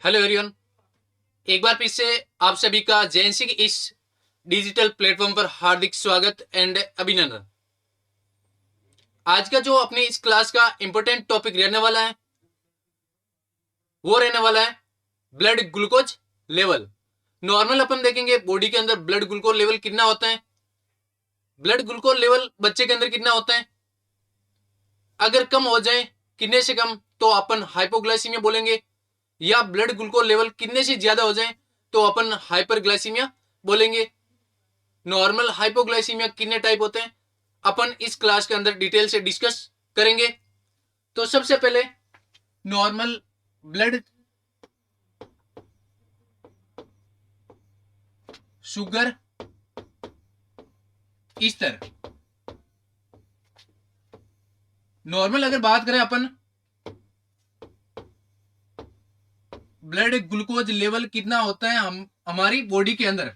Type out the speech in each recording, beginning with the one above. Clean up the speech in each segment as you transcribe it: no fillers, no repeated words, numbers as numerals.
Hello everyone. एक बार फिर से आप सभी का जेएनसी के इस डिजिटल प्लेटफॉर्म पर हार्दिक स्वागत एंड अभिनंदन। आज का जो अपनी इस क्लास का इंपॉर्टेंट टॉपिक रहने वाला है वो रहने वाला है ब्लड ग्लूकोज लेवल। नॉर्मल अपन देखेंगे बॉडी के अंदर ब्लड ग्लूकोज लेवल कितना होता है, ब्लड ग्लूकोज लेवल बच्चे के अंदर कितना होता है। अगर कम हो जाए कितने से कम तो अपन हाइपोग्लाइसीमिया बोलेंगे, या ब्लड ग्लूकोज लेवल कितने से ज्यादा हो जाए तो अपन हाइपरग्लाइसीमिया बोलेंगे। नॉर्मल हाइपोग्लाइसीमिया कितने टाइप होते हैं अपन इस क्लास के अंदर डिटेल से डिस्कस करेंगे। तो सबसे पहले नॉर्मल ब्लड शुगर स्तर। नॉर्मल अगर बात करें अपन ब्लड ग्लूकोज लेवल कितना होता है हमारी बॉडी के अंदर,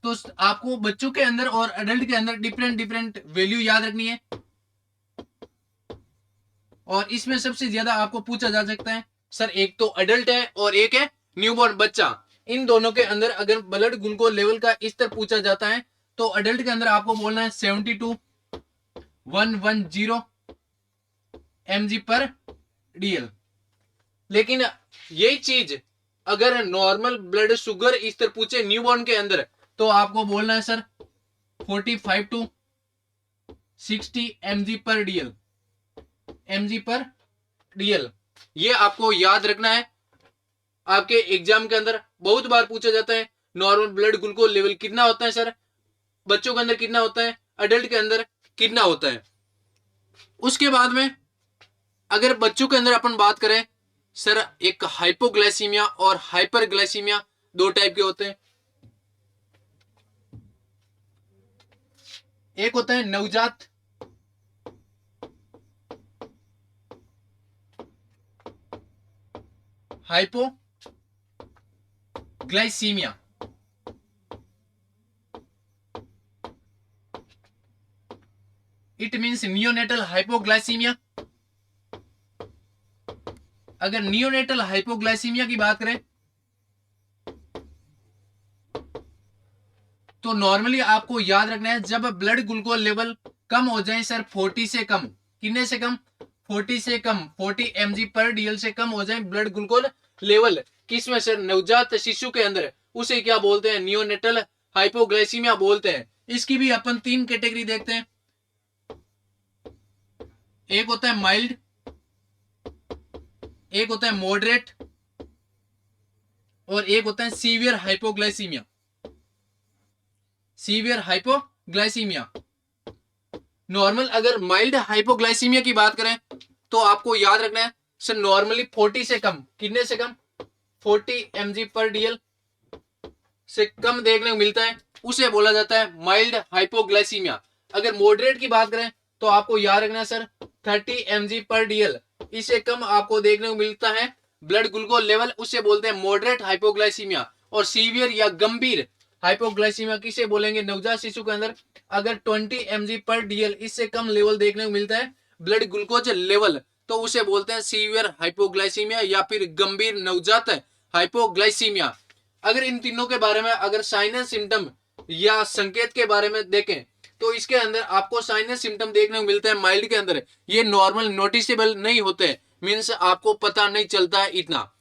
तो आपको बच्चों के अंदर और अडल्ट के अंदर डिफरेंट डिफरेंट वैल्यू याद रखनी है। और इसमें सबसे ज्यादा आपको पूछा जा सकता है सर एक तो अडल्ट है और एक है न्यूबॉर्न बच्चा, इन दोनों के अंदर अगर ब्लड ग्लूकोज लेवल का स्तर पूछा जाता है तो अडल्ट के अंदर आपको बोलना है 72,110 mg पर DL। लेकिन यही चीज अगर नॉर्मल ब्लड शुगर स्तर पूछे न्यूबॉर्न के अंदर तो आपको बोलना है सर 45 to 60 mg पर DL। ये आपको याद रखना है। आपके एग्जाम के अंदर बहुत बार पूछा जाता है नॉर्मल ब्लड ग्लूकोज लेवल कितना होता है सर, बच्चों के अंदर कितना होता है, अडल्ट के अंदर कितना होता है। उसके बाद में अगर बच्चों के अंदर अपन बात करें सर एक हाइपोग्लाइसीमिया और हाइपरग्लाइसीमिया दो टाइप के होते हैं। एक होता है नवजात hypoglycaemia, it means neonatal hypoglycaemia. अगर नियोनेटल हाइपोग्लाइसीमिया की बात करें तो नॉर्मली आपको याद रखना है जब ब्लड ग्लूकोज लेवल कम हो जाए सर 40 से कम, कितने से कम 40 से कम 40 mg पर DL से कम हो जाए ब्लड ग्लूकोज लेवल किसमें सर नवजात शिशु के अंदर, उसे क्या बोलते हैं नियोनेटल हाइपोग्लाइसीमिया बोलते हैं। इसकी भी अपन तीन कैटेगरी देखते हैं, एक होता है माइल्ड, एक होता है मॉडरेट और एक होता है severe hypoglycaemia. Severe hypoglycaemia. Normal अगर माइल्ड हाइपोग्लाइसीमिया की बात करें तो आपको याद रखना है सर नॉर्मली 40 से कम, कितने से कम 40 mg पर DL से कम देखने को मिलता है, उसे बोला जाता है माइल्ड हाइपोग्लाइसीमिया। अगर मॉडरेट की बात करें तो आपको याद रखना है सर 30 mg पर DL, इससे कम आपको देखने को मिलता है ब्लड ग्लूकोज लेवल, उसे बोलते हैं मॉडरेट हाइपोग्लाइसीमिया। और सीवियर या गंभीर हाइपोग्लाइसीमिया किसे बोलेंगे नवजात शिशु के अंदर अगर 20 mg पर DL इससे कम लेवल देखने को मिलता है ब्लड ग्लूकोज लेवल तो उसे बोलते हैं सीवियर हाइपोग्लाइसीमिया या फिर गंभीर नवजात हाइपोग्लाइसीमिया। अगर इन तीनों के बारे में अगर साइन एंड सिम्टम या संकेत के बारे में देखें तो इसके अंदर आपको साइन एंड सिम्टम देखने को मिलते हैं माइल्ड के अंदर, ये नॉर्मल नोटिसेबल नहीं होते, मीन्स आपको पता नहीं चलता है इतना।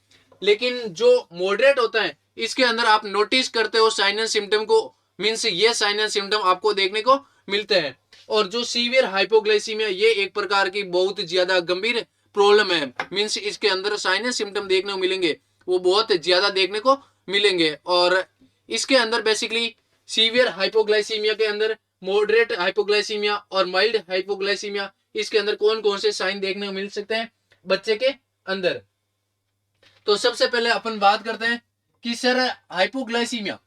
लेकिन जो मॉडरेट होता है इसके अंदर आप नोटिस करते हो साइन एंड सिम्टम को, मीन्स ये साइन एंड सिम्टम आपको देखने को मिलते हैं। और जो सीवियर हाइपोग्लाइसीमिया ये एक प्रकार की बहुत ज्यादा गंभीर प्रॉब्लम है, मीन्स इसके अंदर साइन एंड सिम्टम देखने को मिलेंगे वो बहुत ज्यादा देखने को मिलेंगे। और इसके अंदर बेसिकली सीवियर हाइपोग्लाइसीमिया के अंदर मॉडरेट हाइपोग्लाइसीमिया और माइल्ड हाइपोग्लाइसीमिया, इसके अंदर कौन कौन से साइन देखने को मिल सकते हैं बच्चे के अंदर। तो सबसे पहले अपन बात करते हैं कि सर हाइपोग्लाइसीमिया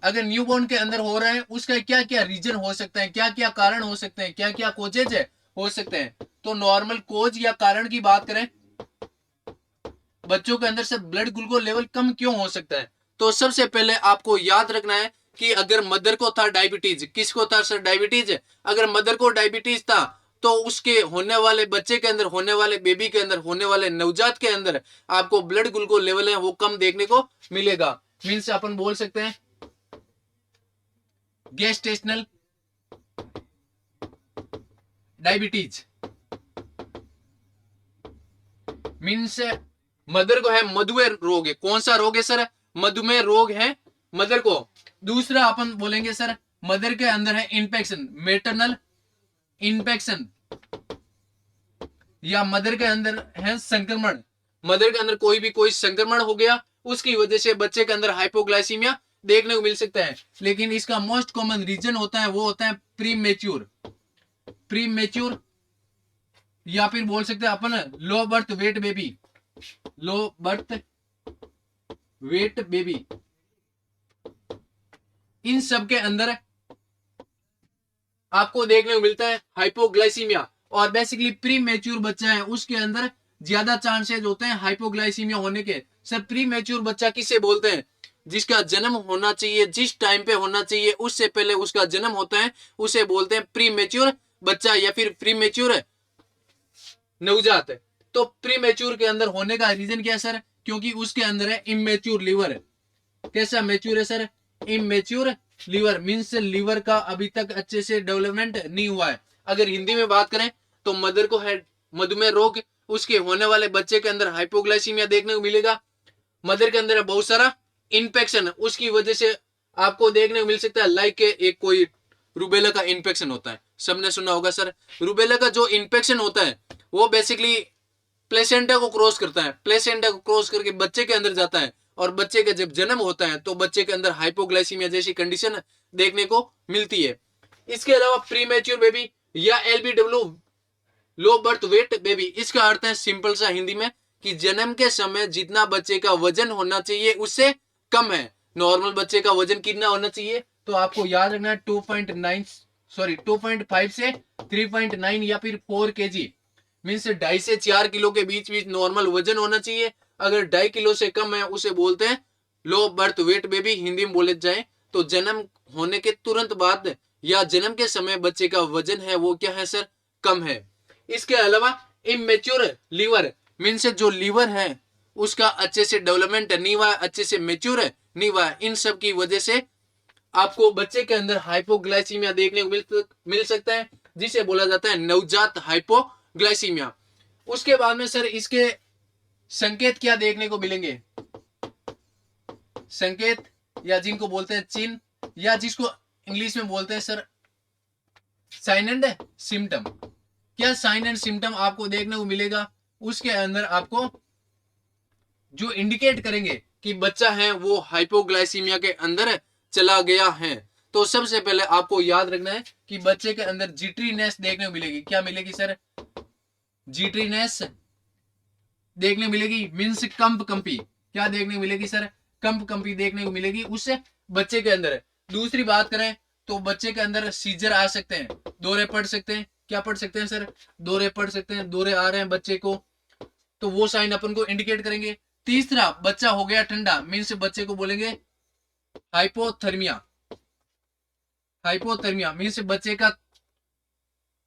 अगर न्यूबॉर्न के अंदर हो रहा है उसका क्या क्या रीजन हो सकता है, क्या क्या कारण हो सकते हैं, क्या क्या कोजेज है हो सकते हैं। तो नॉर्मल कोज या कारण की बात करें बच्चों के अंदर से ब्लड ग्लूकोज लेवल कम क्यों हो सकता है, तो सबसे पहले आपको याद रखना है कि अगर मदर को था डायबिटीज, किसको था सर डायबिटीज, अगर मदर को डायबिटीज था तो उसके होने वाले बच्चे के अंदर, होने वाले बेबी के अंदर, होने वाले नवजात के अंदर आपको ब्लड ग्लूकोज लेवल है वो कम देखने को मिलेगा। मीन्स अपन बोल सकते हैं गेस्टेशनल डायबिटीज। मीन्स मदर को है मधुमेह रोग है। कौन सा रोग है सर? मधुमेह रोग है मदर को। दूसरा अपन बोलेंगे सर मदर के अंदर है इन्फेक्शन, मेटरनल इन्फेक्शन, या मदर के अंदर है संक्रमण। मदर के अंदर कोई संक्रमण हो गया, उसकी वजह से बच्चे के अंदर हाइपोग्लाइसीमिया देखने को मिल सकता है। लेकिन इसका मोस्ट कॉमन रीजन होता है वो होता है प्रीमेच्योर, या फिर बोल सकते हैं अपन low birth weight baby, low birth weight baby. इन सब के अंदर आपको देखने को मिलता है हाइपोग्लाइसीमिया। और बेसिकली प्री मैच्योर बच्चा है उसके अंदर ज्यादा चांसेस होते हैं हाइपोग्लाइसीमिया होने के। सर प्री मैच्योर बच्चा किसे बोलते हैं? जिसका जन्म होना चाहिए जिस टाइम पे होना चाहिए उससे पहले उसका जन्म होता है, उसे बोलते हैं प्री मैच्योर बच्चा या फिर प्री मैच्योर नवजात। तो प्री मैच्योर के अंदर होने का रीजन क्या है सर? क्योंकि उसके अंदर है इमेच्योर लीवर। कैसा मैच्योर है sir? Immature liver. Means liver का अभी तक अच्छे से डेवलपमेंट नहीं हुआ है। अगर हिंदी में बात करें तो मदर को है मधुमेह रोग, उसके होने वाले बच्चे के अंदर हाइपोग्लाइसीमिया देखने को मिलेगा। मदर के अंदर है बहुत सारा इन्फेक्शन, उसकी वजह से आपको देखने को मिल सकता है लाइक एक कोई रूबेला का इन्फेक्शन होता है, सबने सुना होगा सर। रूबेला का जो इन्फेक्शन होता है वो बेसिकली प्लेसेंटा को क्रॉस करता है, प्लेसेंटा को क्रॉस करके बच्चे के अंदर जाता है, और बच्चे का जब जन्म होता है तो बच्चे के अंदर हाइपोग्लाइसीमिया जैसी कंडीशन देखने को मिलती है। इसके अलावा प्रीमेच्योर बेबी या एलबीडब्ल्यू लो बर्थ वेट बेबी, इसका अर्थ है सिंपल सा हिंदी में कि जन्म के समय जितना बच्चे का वजन होना चाहिए उससे कम है। नॉर्मल बच्चे का वजन कितना होना चाहिए? तो आपको याद रखना है 2.5 से 3.9 या फिर 4 kg, मीन्स 2.5 से 4 किलो के बीच बीच नॉर्मल वजन होना चाहिए। अगर 2.5 किलो से कम है उसे बोलते हैं लो बर्थ वेट बेबी, हिंदी में बोले जाए तो जन्म होने के तुरंत बाद या जन्म के समय बच्चे का वजन है वो क्या है सर? कम है। इसके अलावा इमेच्योर लीवर, मीन्स जो लीवर है उसका अच्छे से डेवलपमेंट नहीं हुआ, अच्छे से मेच्योर नहीं हुआ। इन सब की वजह से आपको बच्चे के अंदर हाइपोग्लाइसीमिया देखने को मिल सकता है, जिसे बोला जाता है नवजात हाइपोग्लाइसीमिया। उसके बाद में सर इसके संकेत क्या देखने को मिलेंगे? संकेत या जिनको बोलते हैं चिन्ह, या जिसको इंग्लिश में बोलते हैं सर साइन एंड सिम्टम। क्या साइन एंड सिम्टम आपको देखने को मिलेगा? उसके अंदर आपको जो इंडिकेट करेंगे कि बच्चा है वो हाइपोग्लाइसीमिया के अंदर चला गया है। तो सबसे पहले आपको याद रखना है कि बच्चे के अंदर जिटरीनेस देखने को मिलेगी। क्या मिलेगी सर? जिटरीनेस देखने को मिलेगी, मीन्स कंपी। क्या देखने को मिलेगी सर? कंपी देखने को मिलेगी उस बच्चे के अंदर। दूसरी बात करें तो बच्चे के अंदर सीजर आ सकते हैं, दौरे पड़ सकते हैं। क्या पढ़ सकते हैं सर? दौरे पड़ सकते हैं, दौरे आ रहे हैं बच्चे को, तो वो साइन अपन को इंडिकेट करेंगे। तीसरा, बच्चा हो गया ठंडा, मीन्स बच्चे को बोलेंगे हाइपोथर्मिया। हाइपोथर्मिया मीन्स बच्चे का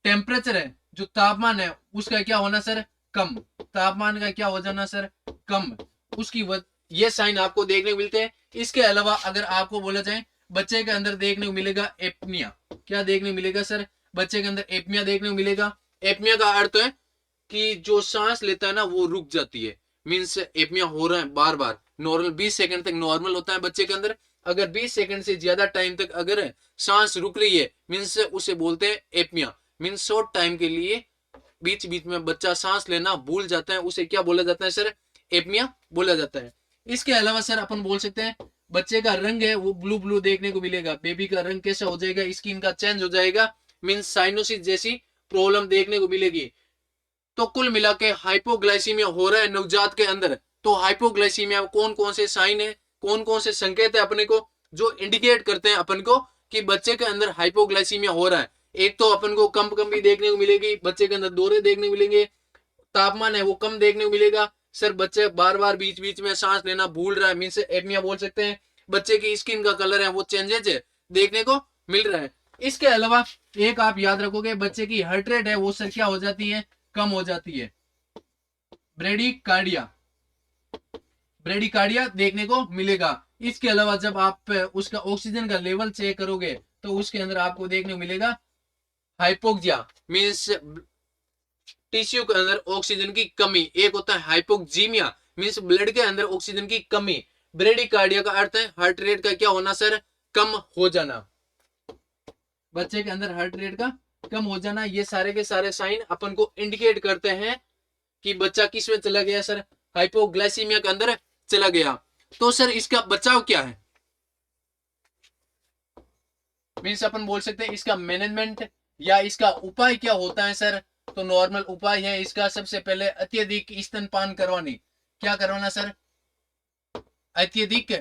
टेम्परेचर है, जो तापमान है उसका क्या होना सर? कम। तापमान का क्या हो जाना सर? कम। उसकी ये साइन आपको देखने को मिलते हैं। इसके अलावा अगर आपको बोला जाए बच्चे के अंदर देखने को मिलेगा एपनिया। क्या देखने को मिलेगा सर? बच्चे के अंदर एपनिया देखने को मिलेगा। एपनिया का अर्थ है कि जो सांस लेता है ना वो रुक जाती है, मीन्स एपनिया हो रहा है बार बार। नॉर्मल 20 सेकंड तक नॉर्मल होता है बच्चे के अंदर, अगर 20 सेकंड से ज्यादा टाइम तक अगर सांस रुक रही है मीन्स उसे बोलते हैं एपनिया। मीन्स शॉर्ट टाइम के लिए बीच बीच में बच्चा सांस लेना भूल जाता है, उसे क्या बोला जाता है सर? एपनिया बोला जाता है। इसके अलावा सर अपन बोल सकते हैं बच्चे का रंग है वो ब्लू ब्लू देखने को मिलेगा। बेबी का रंग कैसा हो जाएगा? स्किन का चेंज हो जाएगा, मीन्स साइनोसिस जैसी प्रॉब्लम देखने को मिलेगी। तो कुल मिला के हाइपोग्लाइसीमिया हो रहा है नवजात के अंदर। तो हाइपोग्लाइसीमिया कौन कौन से साइन है, कौन कौन से संकेत है अपने को जो इंडिकेट करते हैं अपन को कि बच्चे के अंदर हाइपोग्लाइसीमिया हो रहा है? एक तो अपन को कंपी देखने को मिलेगी, बच्चे के अंदर दौरे देखने को मिलेंगे, तापमान है वो कम देखने को मिलेगा। सर बच्चे बार बार बीच बीच में सांस लेना भूल रहा है, मीन्स एपनिया बोल सकते हैं। बच्चे की स्किन का कलर है वो चेंजेज देखने को मिल रहा है। इसके अलावा एक आप याद रखोगे, बच्चे की हार्ट रेट है वो सर क्या हो जाती है, कम हो जाती है। ब्रेडिकार्डिया, ब्रेडिकार्डिया देखने को मिलेगा। इसके अलावा जब आप उसका ऑक्सीजन का लेवल चेक करोगे तो उसके अंदर आपको देखने को मिलेगा हाइपोक्सिया, मींस टिश्यू के अंदर ऑक्सीजन की कमी। एक होता है हाइपोक्सीमिया, मींस ब्लड के अंदर ऑक्सीजन की कमी। ब्रेडिकार्डिया का अर्थ है हार्ट रेट का क्या होना सर, कम हो जाना। बच्चे के अंदर हार्ट रेट का कम हो जाना, ये सारे के सारे साइन अपन को इंडिकेट करते हैं कि बच्चा किस में चला गया सर, हाइपोग्लाइसीमिया के अंदर चला गया। तो सर इसका बचाव क्या है, मीन्स अपन बोल सकते हैं इसका मैनेजमेंट या इसका उपाय क्या होता है सर। तो नॉर्मल उपाय है इसका, सबसे पहले अत्यधिक स्तनपान करवानी। क्या करवाना सर, अत्यधिक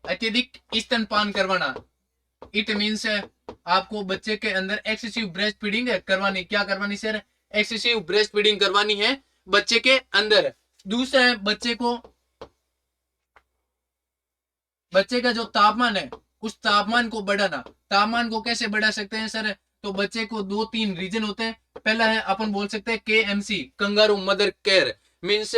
अत्यधिक स्तनपान करवाना। इट मीन्स आपको बच्चे के अंदर एक्सेसिव ब्रेस्ट फीडिंग करवानी। क्या करवानी सर, एक्सेसिव ब्रेस्ट फीडिंग करवानी है बच्चे के अंदर। दूसरा है बच्चे का जो तापमान है उस तापमान को बढ़ाना। तापमान को कैसे बढ़ा सकते हैं सर, तो बच्चे को 2-3 रीजन होते हैं। पहला है अपन बोल सकते हैं KMC, kangaroo mother care, means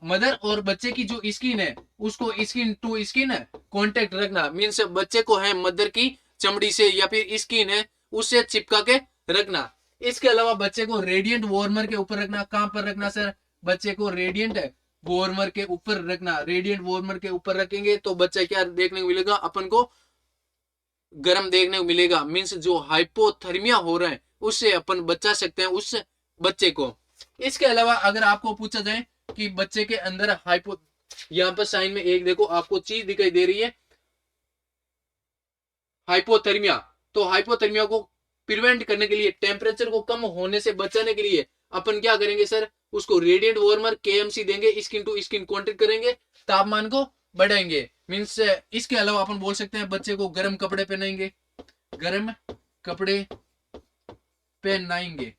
mother और बच्चे की जो स्किन है उसको स्किन टू स्किन कांटेक्ट रखना। मीन्स बच्चे को है मदर की चमड़ी से या फिर स्किन है उससे चिपका के रखना। इसके अलावा बच्चे को रेडिएंट वार्मर के ऊपर रखना। कहां पर रखना सर, बच्चे को रेडिएंट वार्मर के ऊपर रखना। रेडिएंट वार्मर के ऊपर रखेंगे तो बच्चा क्या देखने को मिलेगा, अपन को गर्म देखने को मिलेगा। मीन्स जो हाइपोथर्मिया हो रहा है उससे अपन बचा सकते हैं उस बच्चे को। इसके अलावा अगर आपको पूछा जाए कि बच्चे के अंदर हाइपो, यहां पर साइन में एक देखो आपको चीज दिखाई दे रही है हाइपोथर्मिया। तो हाइपोथर्मिया को प्रिवेंट करने के लिए, टेम्परेचर को कम होने से बचाने के लिए अपन क्या करेंगे सर, उसको रेडिएंट वार्मर KMC देंगे, स्किन टू स्किन कांटेक्ट करेंगे, तापमान को बढ़ाएंगे। मीन्स इसके अलावा अपन बोल सकते हैं बच्चे को गर्म कपड़े पहनाएंगे, गर्म कपड़े पहनाएंगे।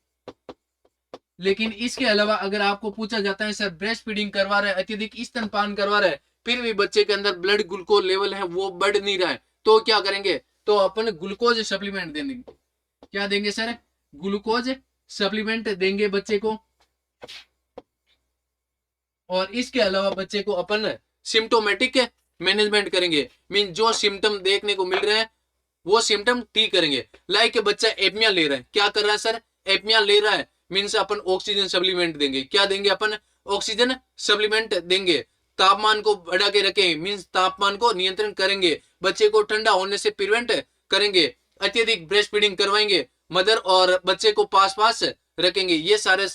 लेकिन इसके अलावा अगर आपको पूछा जाता है सर ब्रेस्ट फीडिंग करवा रहा है, अत्यधिक स्तनपान करवा रहा है, फिर भी बच्चे के अंदर ब्लड ग्लूकोज लेवल है वो बढ़ नहीं रहा है, तो क्या करेंगे, तो अपन ग्लूकोज सप्लीमेंट देंगे। क्या देंगे सर, ग्लूकोज सप्लीमेंट देंगे बच्चे को। और इसके अलावा बच्चे को अपन सिम्टोमेटिक मैनेजमेंट करेंगे। मीन जो सिम्टम देखने को मिल रहे हैं वो सिम्टम ठीक करेंगे। लाइक बच्चा एपनिया ले रहा है, क्या कर रहा है सर, एपनिया ले रहा है, मीन्स अपन ऑक्सीजन सप्लीमेंट देंगे। क्या देंगे अपन, ऑक्सीजन सप्लीमेंट देंगे। तापमान को बढ़ा के रखेंगे, मीन्स तापमान को नियंत्रण करेंगे, बच्चे को ठंडा होने से प्रिवेंट करेंगे। अत्यधिक ब्रेस्ट फीडिंग करवाएंगे, मदर और बच्चे को पास पास रखेंगे। ये सारे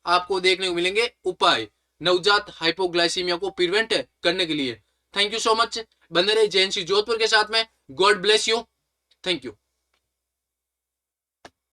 आपको देखने को मिलेंगे उपाय नवजात हाइपोग्लाइसीमिया को प्रिवेंट करने के लिए। थैंक यू सो मच, बने रहे JNC जोधपुर के साथ में। God bless you, thank you.